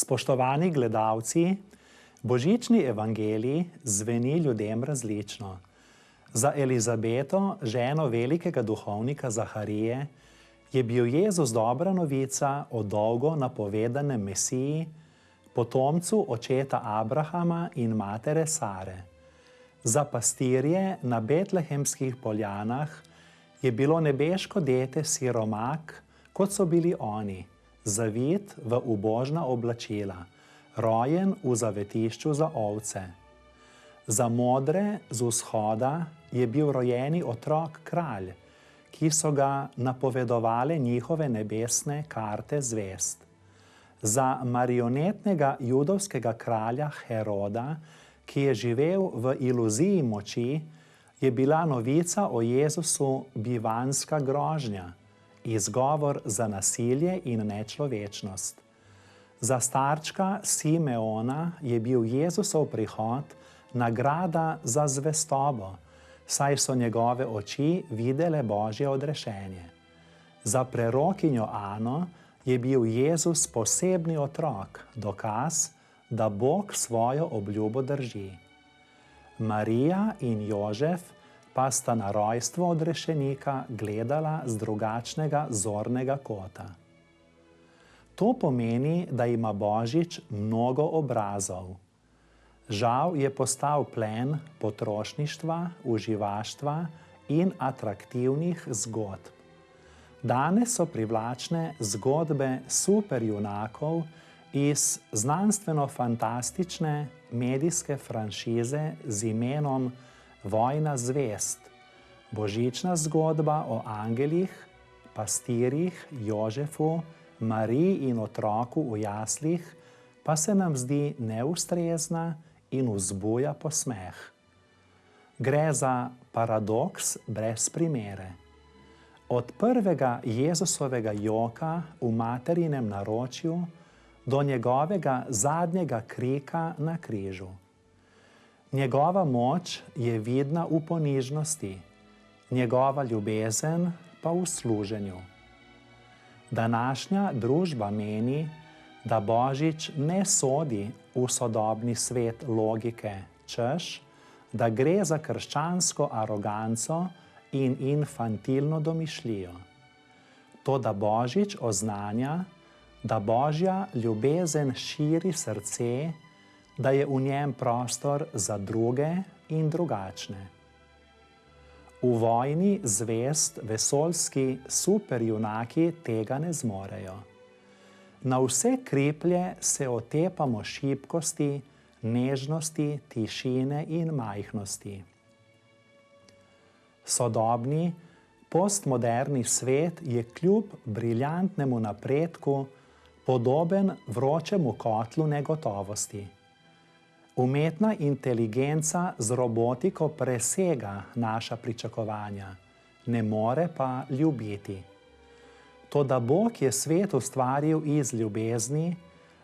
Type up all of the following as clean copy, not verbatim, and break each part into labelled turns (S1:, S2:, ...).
S1: Spoštovani gledalci, božični evangelij zveni ljudem različno. Za Elizabeto, ženo velikega duhovnika Zaharije, je bil Jezus dobra novica o dolgo napovedanem Mesiji, potomcu očeta Abrahama in matere Sare. Za pastirje na betlehemskih poljanah je bilo nebeško dete siromak, kot so bili oni, zavit v ubožna oblačila, rojen v zavetišču za ovce. Za modre z vzhoda je bil rojeni otrok kralj, ki so ga napovedovale njihove nebesne karte zvezd. Za marionetnega judovskega kralja Heroda, ki je živel v iluziji moči, je bila novica o Jezusu bivanska grožnja, izgovor za nasilje in nečlovečnost. Za starčka Simeona je bil Jezusov prihod nagrada za zvestobo, saj so njegove oči videle Božje odrešenje. Za prerokinjo Ano je bil Jezus posebni otrok, dokaz, da Bog svojo obljubo drži. Marija in Jožef pa sta na rojstvo odrešenika gledala z drugačnega zornega kota. To pomeni, da ima Božič mnogo obrazov. Žal je postal plen potrošništva, uživaštva in atraktivnih zgodb. Danes so privlačne zgodbe superjunakov iz znanstveno-fantastične medijske franšize z imenom Vojna zvezd, božična zgodba o angelih, pastirjih, Jožefu, Mariji in otroku v jaslih pa se nam zdi neustrezna in vzbuja posmeh. Gre za paradoks brez primere. Od prvega Jezusovega joka v materinem naročju do njegovega zadnjega krika na križu. Njegova moč je vidna v ponižnosti, njegova ljubezen pa v služenju. Današnja družba meni, da Božič ne sodi v sodobni svet logike, češ, da gre za krščansko aroganco in infantilno domišljijo. Toda Božič oznanja, da Božja ljubezen širi srce, da je v njem prostor za druge in drugačne. V vojni zvezd vesoljski superjunaki tega ne zmorejo. Na vse kriplje se otepamo šibkosti, nežnosti, tišine in majhnosti. Sodobni, postmoderni svet je kljub briljantnemu napredku podoben vročemu kotlu negotovosti. Umetna inteligenca z robotiko presega naša pričakovanja, ne more pa ljubiti. Toda Bog je svet ustvaril iz ljubezni,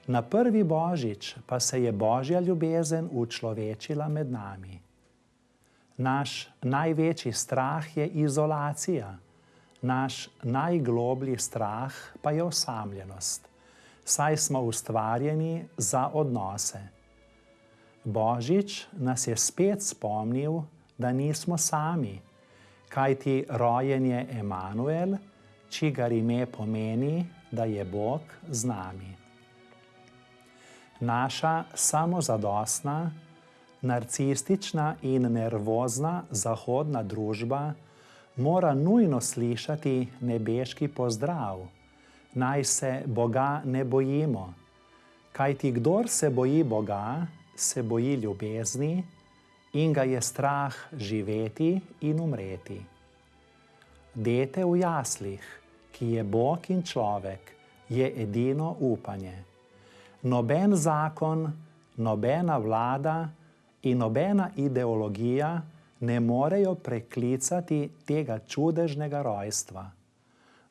S1: na prvi Božič pa se je Božja ljubezen učlovečila med nami. Naš največji strah je izolacija, naš najgloblji strah pa je osamljenost, saj smo ustvarjeni za odnose. Božič nas je spet spomnil, da nismo sami, kajti rojen je Emanuel, čigar ime pomeni, da je Bog z nami. Naša samozadostna, narcistična in nervozna zahodna družba mora nujno slišati nebeški pozdrav, naj se Boga ne bojimo, kajti kdor se boji Boga, se boji ljubezni in ga je strah živeti in umreti. Dete v jaslih, ki je Bog in človek, je edino upanje. Noben zakon, nobena vlada in nobena ideologija ne morejo preklicati tega čudežnega rojstva.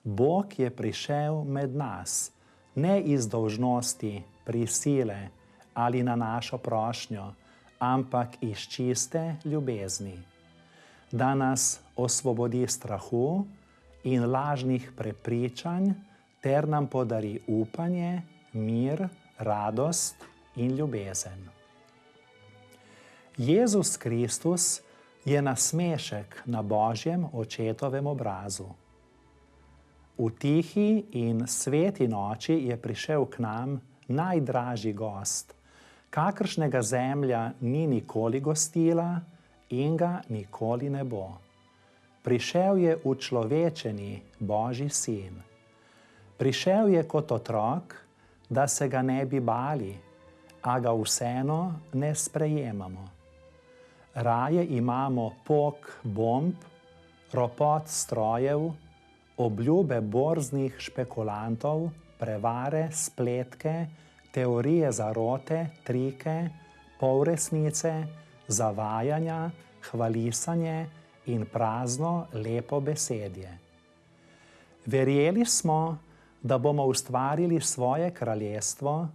S1: Bog je prišel med nas, ne iz dolžnosti, prisile ali na našo prošnjo, ampak iz čiste ljubezni. Da nas osvobodi strahu in lažnih prepričanj ter nam podari upanje, mir, radost in ljubezen. Jezus Kristus je nasmešek na Božjem očetovem obrazu. V tihi in sveti noči je prišel k nam najdražji gost, kakršnega zemlja ni nikoli gostila in ga nikoli ne bo. Prišel je učlovečeni Božji sin. Prišel je kot otrok, da se ga ne bi bali, a ga vseeno ne sprejemamo. Raje imamo pok bomb, ropot strojev, obljube borznih špekulantov, prevare, spletke, teorije zarote, trike, polresnice, zavajanja, hvalisanje in prazno lepo besedje. Verjeli smo, da bomo ustvarili svoje kraljestvo,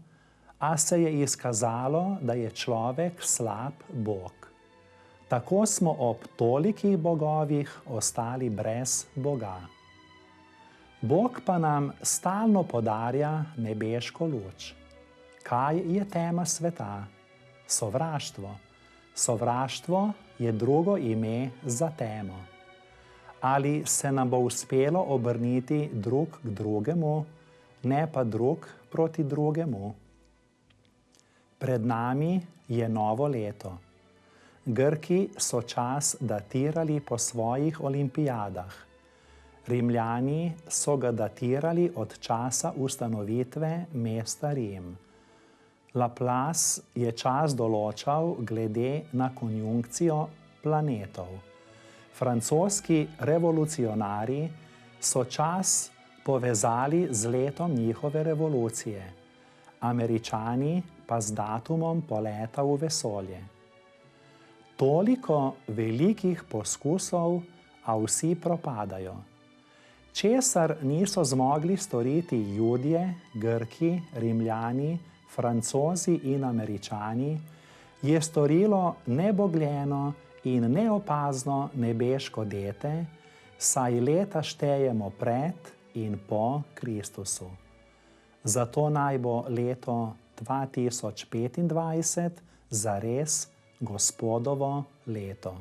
S1: a se je izkazalo, da je človek slab Bog. Tako smo ob tolikih bogovih ostali brez Boga. Bog pa nam stalno podarja nebeško luč. Kaj je tema sveta? Sovraštvo. Sovraštvo je drugo ime za temo. Ali se nam bo uspelo obrniti drug k drugemu, ne pa drug proti drugemu? Pred nami je novo leto. Grki so čas datirali po svojih olimpijadah. Rimljani so ga datirali od časa ustanovitve mesta Rim. Laplace je čas določal glede na konjunkcijo planetov. Francoski revolucionarji so čas povezali z letom njihove revolucije, Američani pa z datumom poleta v vesolje. Toliko velikih poskusov, a vsi propadajo. Česar niso zmogli storiti Judje, Grki, Rimljani, Francozi in Američani, je storilo nebogljeno in neopazno nebeško dete, saj leta štejemo pred in po Kristusu. Zato naj bo leto 2025 zares Gospodovo leto.